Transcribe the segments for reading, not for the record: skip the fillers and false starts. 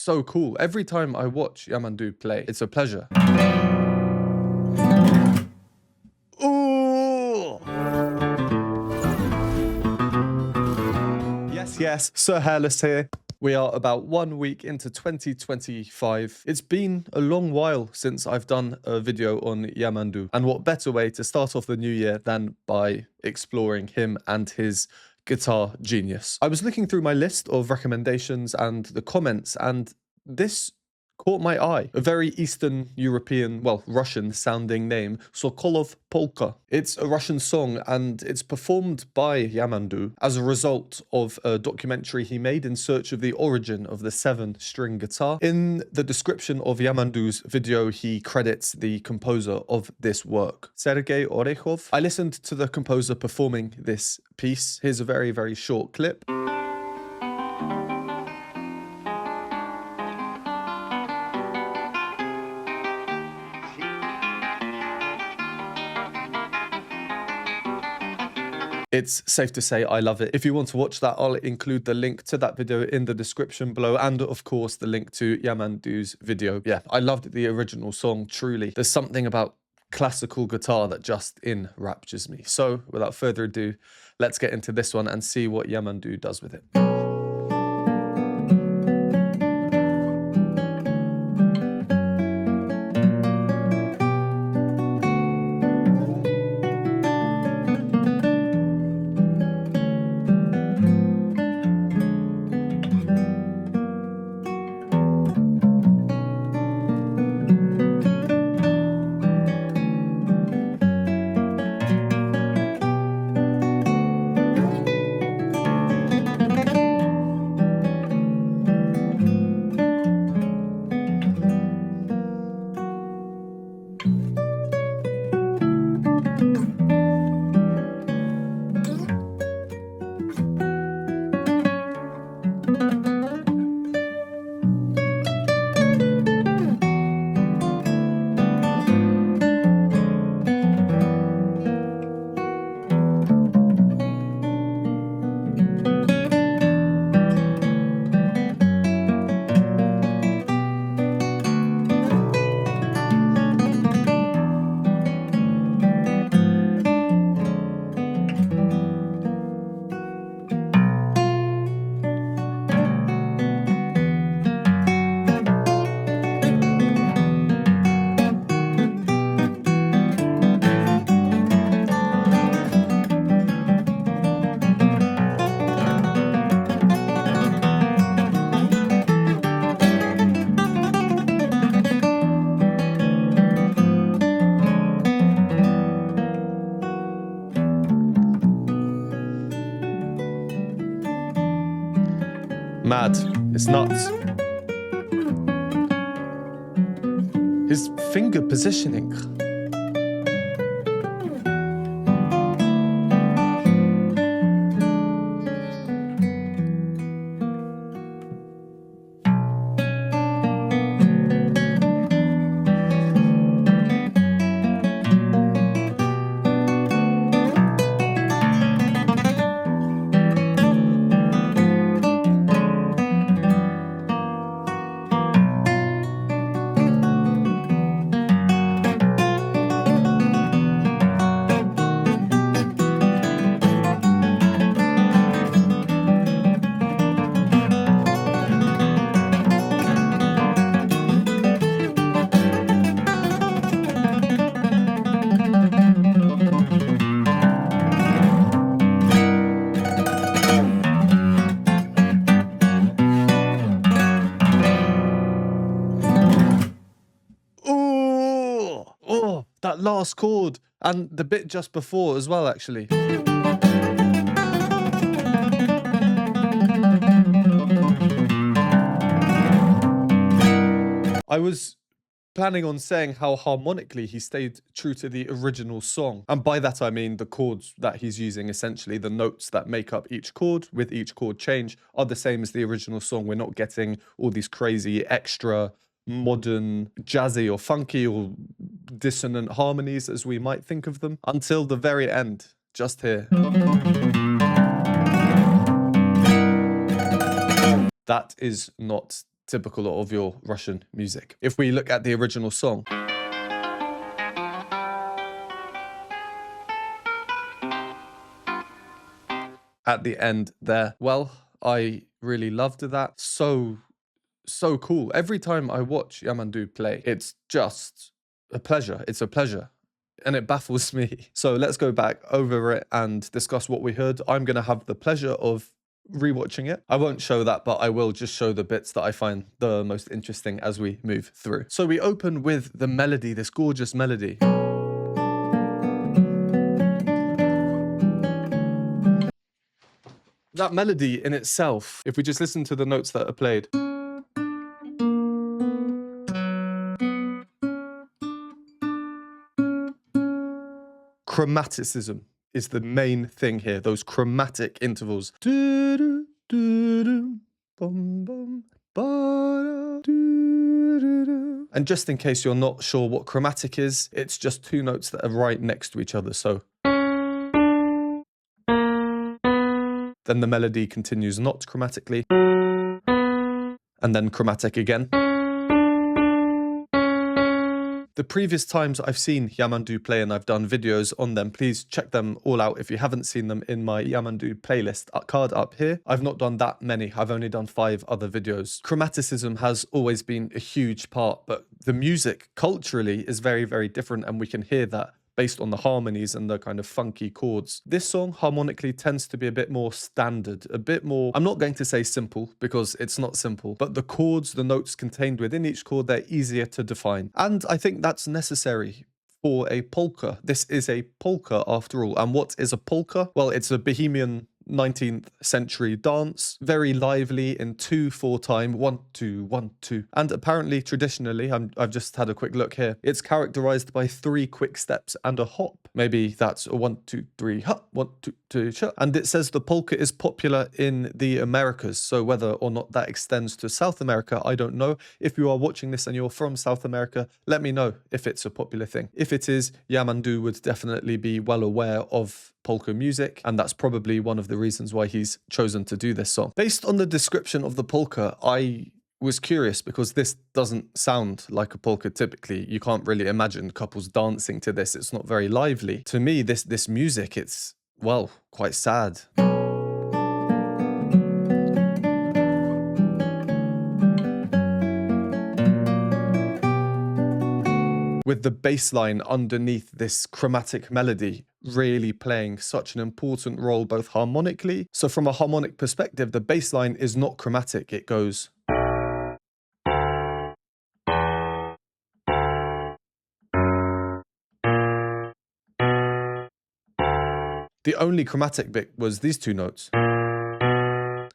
so cool. Every time I watch Yamandu play, it's a pleasure. Ooh! Yes, Sir Hairless here. We are about 1 week into 2025. It's been a long while since I've done a video on Yamandu, and what better way to start off the new year than by exploring him and his guitar genius. I was looking through my list of recommendations and the comments, and this caught my eye. A very Eastern European, well, Russian sounding name, Sokolov Polka. It's a Russian song and it's performed by Yamandu as a result of a documentary he made in search of the origin of the 7-string guitar. In the description of Yamandu's video, he credits the composer of this work, Sergei Orekhov. I listened to the composer performing this piece. Here's a very, very short clip. It's safe to say I love it. If you want to watch that, I'll include the link to that video in the description below, and of course the link to Yamandu's video. Yeah, I loved the original song, truly. There's something about classical guitar that just enraptures me. So without further ado, let's get into this one and see what Yamandu does with it. Mad. It's nuts. His finger positioning. That last chord and the bit just before as well, actually. I was planning on saying how harmonically he stayed true to the original song. And by that I mean the chords that he's using, essentially the notes that make up each chord with each chord change are the same as the original song. We're not getting all these crazy extra modern jazzy or funky or dissonant harmonies as we might think of them until the very end, just here. That is not typical of your Russian music. If we look at the original song, at the end there, well, I really loved that. So cool. Every time I watch Yamandu play, it's just a pleasure. It's a pleasure. And it baffles me. So let's go back over it and discuss what we heard. I'm going to have the pleasure of rewatching it. I won't show that, but I will just show the bits that I find the most interesting as we move through. So we open with the melody, this gorgeous melody. That melody in itself, if we just listen to the notes that are played, chromaticism is the main thing here, those chromatic intervals. And just in case you're not sure what chromatic is, it's just two notes that are right next to each other. So then the melody continues not chromatically, and then chromatic again. The previous times I've seen Yamandu play and I've done videos on them, please check them all out if you haven't seen them in my Yamandu playlist card up here. I've not done that many, I've only done 5 other videos. Chromaticism has always been a huge part, but the music culturally is very, very different, and we can hear that based on the harmonies and the kind of funky chords. This song harmonically tends to be a bit more standard, a bit more, I'm not going to say simple because it's not simple, but the chords, the notes contained within each chord, they're easier to define. And I think that's necessary for a polka. This is a polka after all. And what is a polka? Well, it's a Bohemian 19th century dance, very lively in 2/4 time, 1 2 1 2, and apparently traditionally, I've just had a quick look here, it's characterized by 3 quick steps and a hop. Maybe that's a 1 2 3 hop, 1 2 3 shut. And it says the polka is popular in the Americas, so whether or not that extends to South America, I don't know. If you are watching this and you're from South America, let me know if it's a popular thing. If it is, Yamandu would definitely be well aware of polka music, and that's probably one of the reasons why he's chosen to do this song. Based on the description of the polka, I was curious because this doesn't sound like a polka typically. You can't really imagine couples dancing to this. It's not very lively. To me, this music, it's, well, quite sad. With the bass line underneath this chromatic melody really playing such an important role both harmonically. So from a harmonic perspective, the bass line is not chromatic, it goes. The only chromatic bit was these 2 notes.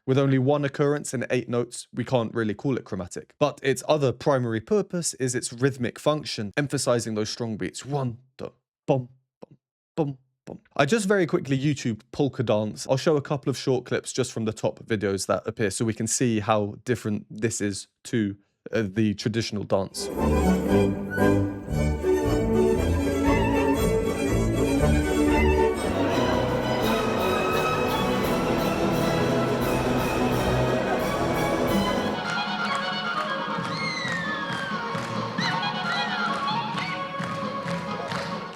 With only 1 occurrence in 8 notes, we can't really call it chromatic. But its other primary purpose is its rhythmic function, emphasizing those strong beats. 1, 2, bum, bum, bum, bum. I just very quickly YouTubed polka dance. I'll show a couple of short clips just from the top videos that appear so we can see how different this is to the traditional dance.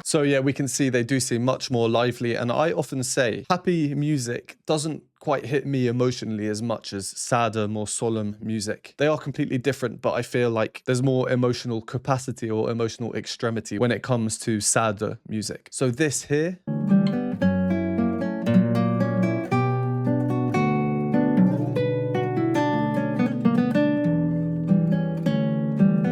So yeah, we can see they do seem much more lively, and I often say happy music doesn't quite hit me emotionally as much as sadder, more solemn music. They are completely different, but I feel like there's more emotional capacity or emotional extremity when it comes to sadder music. So this here,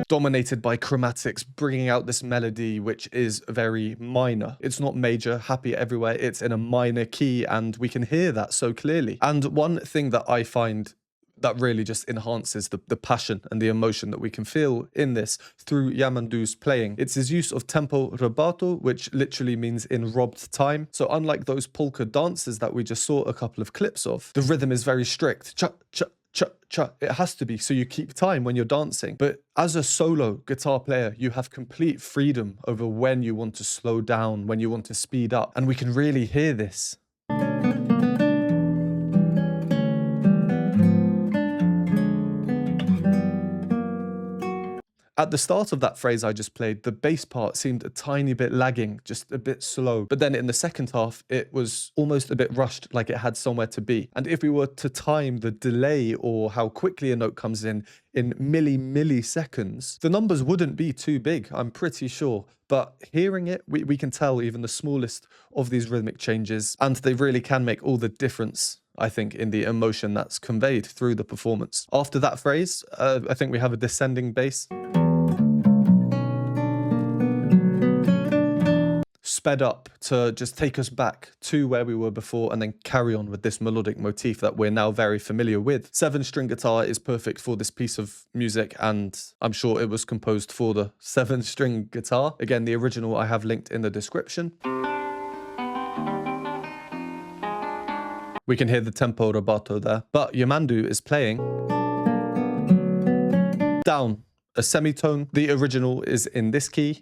dominated by chromatics, bringing out this melody which is very minor. It's not major, happy everywhere, it's in a minor key, and we can hear that so clearly. And one thing that I find that really just enhances the passion and the emotion that we can feel in this through Yamandu's playing. It's his use of tempo rubato, which literally means in robbed time. So unlike those polka dances that we just saw a couple of clips of, the rhythm is very strict. Cha, cha, cha, cha. It has to be, so you keep time when you're dancing. But as a solo guitar player, you have complete freedom over when you want to slow down, when you want to speed up, and we can really hear this. At the start of that phrase I just played, the bass part seemed a tiny bit lagging, just a bit slow. But then in the second half, it was almost a bit rushed, like it had somewhere to be. And if we were to time the delay or how quickly a note comes in milliseconds, the numbers wouldn't be too big, I'm pretty sure. But hearing it, we can tell even the smallest of these rhythmic changes, and they really can make all the difference, I think, in the emotion that's conveyed through the performance. After that phrase, I think we have a descending bass, sped up to just take us back to where we were before and then carry on with this melodic motif that we're now very familiar with. 7-string guitar is perfect for this piece of music, and I'm sure it was composed for the 7-string guitar. Again, the original I have linked in the description. We can hear the tempo rubato there, but Yamandu is playing down a semitone. The original is in this key,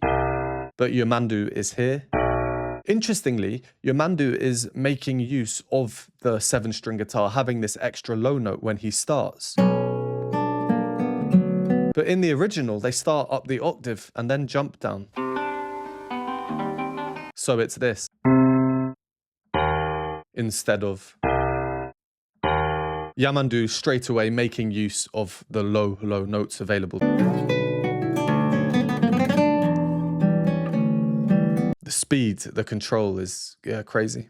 but Yamandu is here. Interestingly, Yamandu is making use of the 7-string guitar, having this extra low note when he starts. But in the original, they start up the octave and then jump down. So it's this, instead of Yamandu straight away making use of the low notes available. The speed, the control is crazy.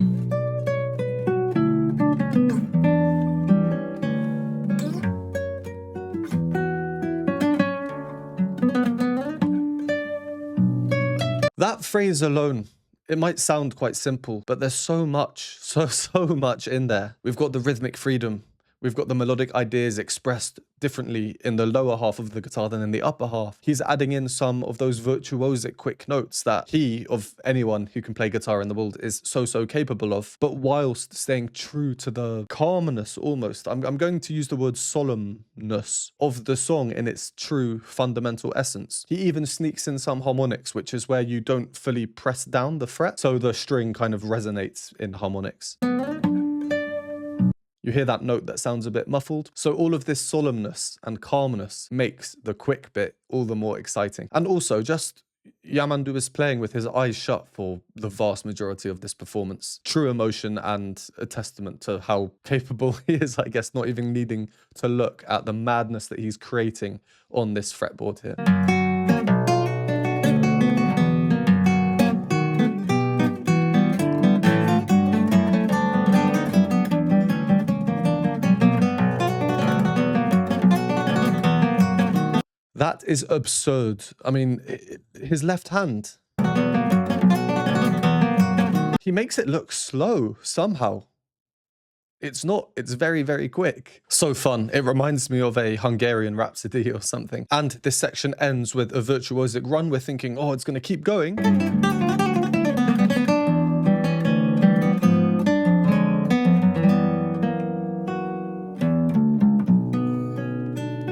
That phrase alone, it might sound quite simple, but there's so much, so much in there. We've got the rhythmic freedom. We've got the melodic ideas expressed differently in the lower half of the guitar than in the upper half. He's adding in some of those virtuosic quick notes that he, of anyone who can play guitar in the world, is so capable of, but whilst staying true to the calmness almost. I'm going to use the word solemnness of the song in its true fundamental essence. He even sneaks in some harmonics, which is where you don't fully press down the fret, so the string kind of resonates in harmonics. You hear that note that sounds a bit muffled. So all of this solemnness and calmness makes the quick bit all the more exciting. And also just Yamandu is playing with his eyes shut for the vast majority of this performance. True emotion and a testament to how capable he is, I guess, not even needing to look at the madness that he's creating on this fretboard here. That is absurd. I mean, his left hand. He makes it look slow somehow. It's not, it's very quick. So fun. It reminds me of a Hungarian Rhapsody or something. And this section ends with a virtuosic run. We're thinking, oh, it's going to keep going.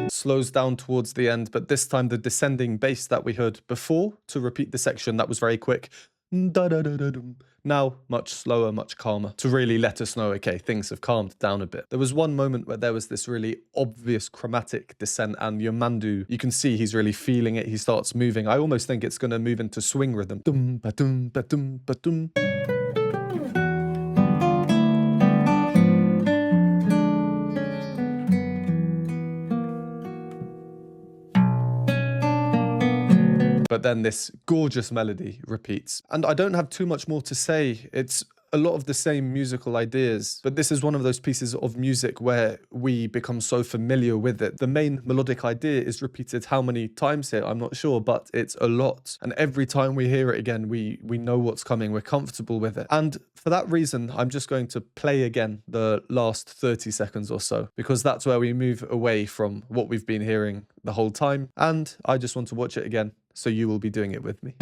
Slows down towards the end, but this time the descending bass that we heard before to repeat the section that was very quick. Now much slower, much calmer, to really let us know, okay, things have calmed down a bit. There was one moment where there was this really obvious chromatic descent, and Yamandu, you can see he's really feeling it. He starts moving. I almost think it's going to move into swing rhythm. Dum ba dum ba dum ba dum. But then this gorgeous melody repeats. And I don't have too much more to say. It's a lot of the same musical ideas, but this is one of those pieces of music where we become so familiar with it. The main melodic idea is repeated how many times here, I'm not sure, but it's a lot. And every time we hear it again, we know what's coming, we're comfortable with it. And for that reason, I'm just going to play again the last 30 seconds or so, because that's where we move away from what we've been hearing the whole time. And I just want to watch it again, so you will be doing it with me.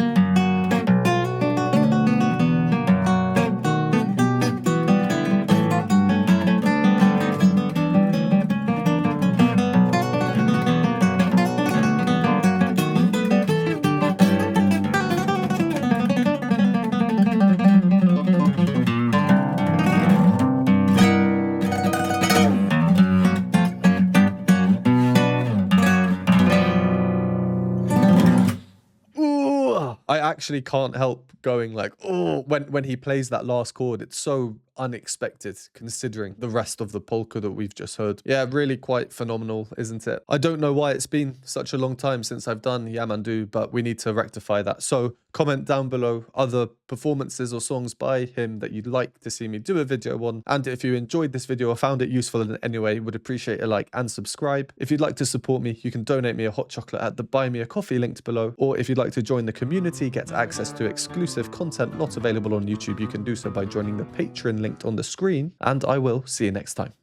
I actually can't help going like, oh, when he plays that last chord, it's so unexpected considering the rest of the polka that we've just heard. Yeah, really quite phenomenal, isn't it? I don't know why it's been such a long time since I've done Yamandu, but we need to rectify that. So comment down below other performances or songs by him that you'd like to see me do a video on. And if you enjoyed this video or found it useful in any way, would appreciate a like and subscribe. If you'd like to support me, you can donate me a hot chocolate at the Buy Me a Coffee linked below. Or if you'd like to join the community, get access to exclusive content not available on YouTube, you can do so by joining the Patreon linked on the screen. And I will see you next time.